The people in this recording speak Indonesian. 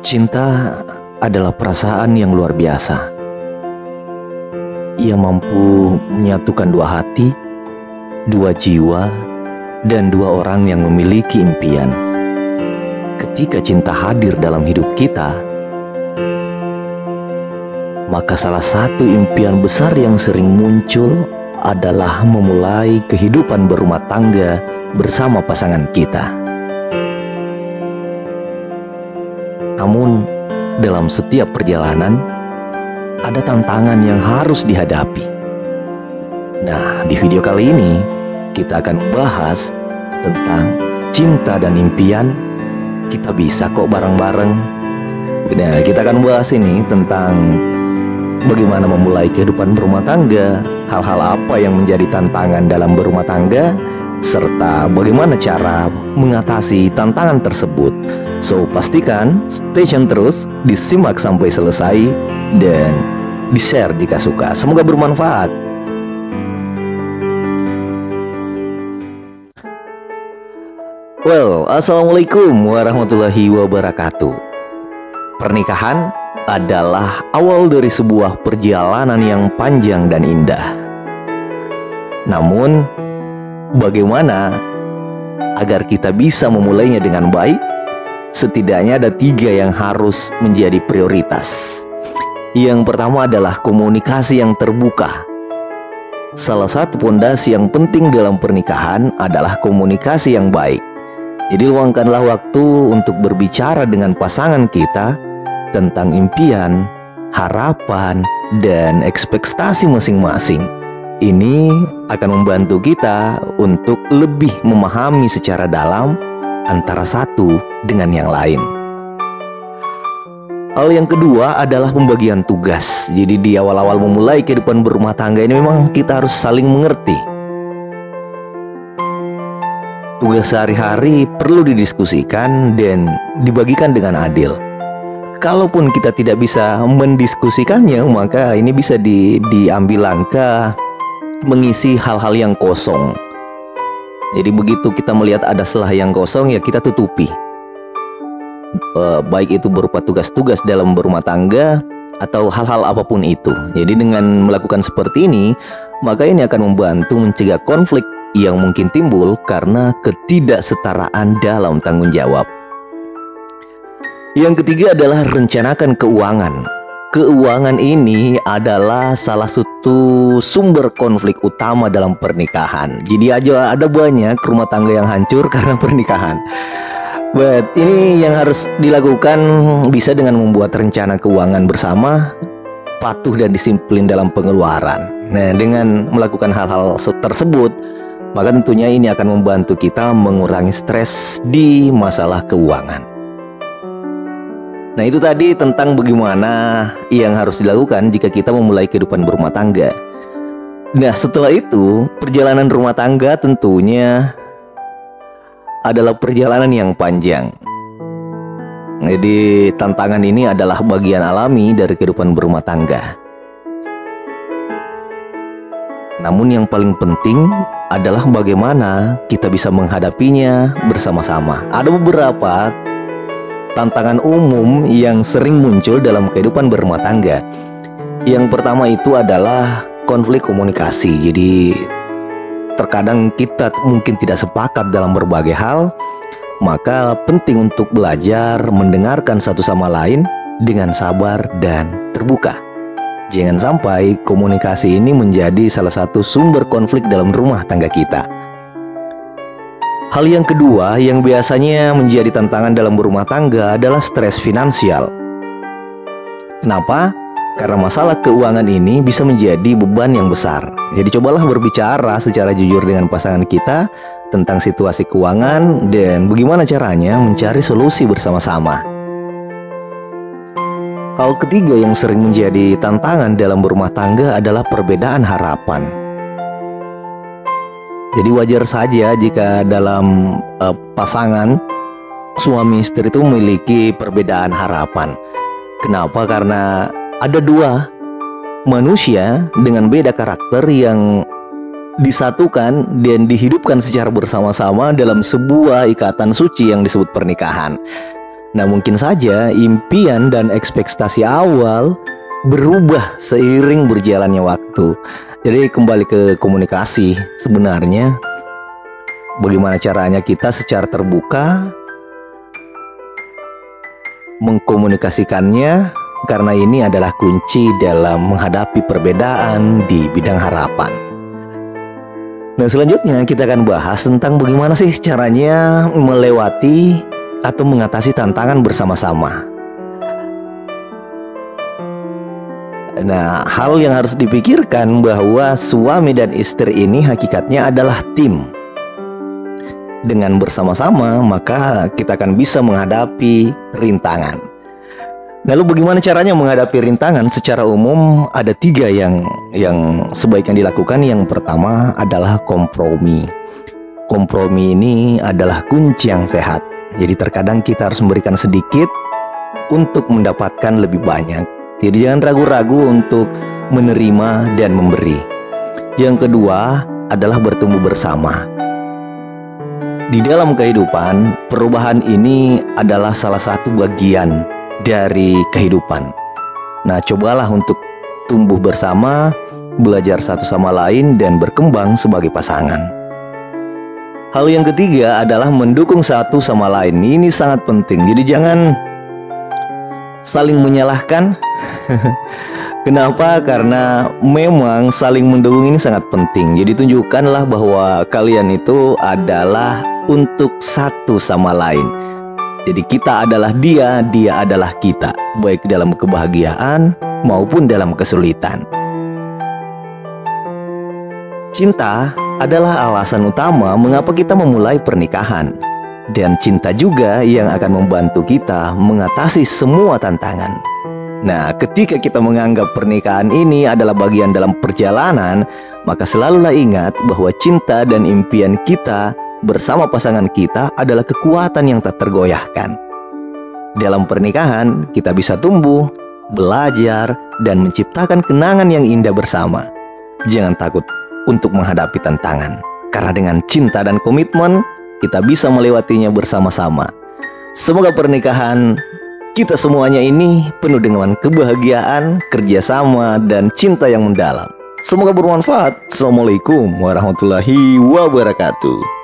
Cinta adalah perasaan yang luar biasa. Ia mampu menyatukan dua hati, dua jiwa, dan dua orang yang memiliki impian. Ketika cinta hadir dalam hidup kita, maka salah satu impian besar yang sering muncul adalah memulai kehidupan berumah tangga bersama pasangan kita. Namun, dalam setiap perjalanan, ada tantangan yang harus dihadapi. Nah, di video kali ini, kita akan membahas tentang cinta dan impian. Kita bisa kok bareng-bareng. Nah, kita akan bahas ini tentang bagaimana memulai kehidupan berumah tangga, hal-hal apa yang menjadi tantangan dalam berumah tangga, serta bagaimana cara mengatasi tantangan tersebut. So, pastikan stay tune terus, disimak sampai selesai, dan di-share jika suka. Semoga bermanfaat. Well, assalamualaikum warahmatullahi wabarakatuh. Pernikahan adalah awal dari sebuah perjalanan yang panjang dan indah. Namun, bagaimana agar kita bisa memulainya dengan baik? Setidaknya ada 3 yang harus menjadi prioritas. Yang pertama adalah komunikasi yang terbuka. Salah satu pondasi yang penting dalam pernikahan adalah komunikasi yang baik. Jadi luangkanlah waktu untuk berbicara dengan pasangan kita tentang impian, harapan, dan ekspektasi masing-masing. Ini akan membantu kita untuk lebih memahami secara dalam antara satu dengan yang lain. Hal yang kedua adalah pembagian tugas. Jadi di awal-awal memulai kehidupan berumah tangga ini memang kita harus saling mengerti. Tugas sehari-hari perlu didiskusikan dan dibagikan dengan adil. Kalaupun kita tidak bisa mendiskusikannya, maka ini bisa diambil langkah mengisi hal-hal yang kosong. Jadi begitu kita melihat ada celah yang kosong, ya kita tutupi. Baik itu berupa tugas-tugas dalam berumah tangga atau hal-hal apapun itu. Jadi dengan melakukan seperti ini, maka ini akan membantu mencegah konflik yang mungkin timbul karena ketidaksetaraan dalam tanggung jawab. Yang ketiga adalah rencanakan keuangan. Keuangan ini adalah salah satu sumber konflik utama dalam pernikahan. Jadi ada banyak rumah tangga yang hancur karena pernikahan. But ini yang harus dilakukan bisa dengan membuat rencana keuangan bersama, patuh dan disiplin dalam pengeluaran. Nah, dengan melakukan hal-hal tersebut, maka tentunya ini akan membantu kita mengurangi stres di masalah keuangan. Nah, itu tadi tentang bagaimana yang harus dilakukan jika kita memulai kehidupan berumah tangga. Nah, setelah itu, perjalanan rumah tangga tentunya adalah perjalanan yang panjang. Jadi, tantangan ini adalah bagian alami dari kehidupan berumah tangga. Namun yang paling penting adalah bagaimana kita bisa menghadapinya bersama-sama. Ada beberapa tantangan umum yang sering muncul dalam kehidupan berumah tangga. Yang pertama itu adalah konflik komunikasi. Jadi terkadang kita mungkin tidak sepakat dalam berbagai hal, maka penting untuk belajar mendengarkan satu sama lain dengan sabar dan terbuka. Jangan sampai komunikasi ini menjadi salah satu sumber konflik dalam rumah tangga kita. Hal yang kedua yang biasanya menjadi tantangan dalam berumah tangga adalah stres finansial. Kenapa? Karena masalah keuangan ini bisa menjadi beban yang besar. Jadi cobalah berbicara secara jujur dengan pasangan kita tentang situasi keuangan dan bagaimana caranya mencari solusi bersama-sama. Hal ketiga yang sering menjadi tantangan dalam berumah tangga adalah perbedaan harapan. Jadi wajar saja jika dalam pasangan suami istri itu memiliki perbedaan harapan. Kenapa? Karena ada dua manusia dengan beda karakter yang disatukan dan dihidupkan secara bersama-sama dalam sebuah ikatan suci yang disebut pernikahan. Nah, mungkin saja impian dan ekspektasi awal berubah seiring berjalannya waktu. Jadi kembali ke komunikasi, sebenarnya bagaimana caranya kita secara terbuka mengkomunikasikannya, karena ini adalah kunci dalam menghadapi perbedaan di bidang harapan. Nah, selanjutnya kita akan bahas tentang bagaimana sih caranya melewati atau mengatasi tantangan bersama-sama. Nah, hal yang harus dipikirkan bahwa suami dan istri ini hakikatnya adalah tim. Dengan bersama-sama, maka kita akan bisa menghadapi rintangan. Lalu bagaimana caranya menghadapi rintangan? Secara umum ada 3 yang sebaiknya dilakukan. Yang pertama adalah kompromi. Kompromi ini adalah kunci yang sehat. Jadi terkadang kita harus memberikan sedikit untuk mendapatkan lebih banyak. Jadi jangan ragu-ragu untuk menerima dan memberi. Yang kedua adalah bertumbuh bersama. Di dalam kehidupan, perubahan ini adalah salah satu bagian dari kehidupan. Nah, cobalah untuk tumbuh bersama, belajar satu sama lain, dan berkembang sebagai pasangan. Hal yang ketiga adalah mendukung satu sama lain. Ini sangat penting. Jadi jangan saling menyalahkan. Kenapa? Karena memang saling mendukung ini sangat penting. Jadi tunjukkanlah bahwa kalian itu adalah untuk satu sama lain. Jadi kita adalah dia, dia adalah kita, baik dalam kebahagiaan maupun dalam kesulitan. Cinta adalah alasan utama mengapa kita memulai pernikahan. Dan cinta juga yang akan membantu kita mengatasi semua tantangan. Nah, ketika kita menganggap pernikahan ini adalah bagian dalam perjalanan, maka selalulah ingat bahwa cinta dan impian kita bersama pasangan kita adalah kekuatan yang tak tergoyahkan. Dalam pernikahan, kita bisa tumbuh, belajar, dan menciptakan kenangan yang indah bersama. Jangan takut untuk menghadapi tantangan, karena dengan cinta dan komitmen, kita bisa melewatinya bersama-sama. Semoga pernikahan kita semuanya ini penuh dengan kebahagiaan, kerjasama, dan cinta yang mendalam. Semoga bermanfaat. Assalamualaikum warahmatullahi wabarakatuh.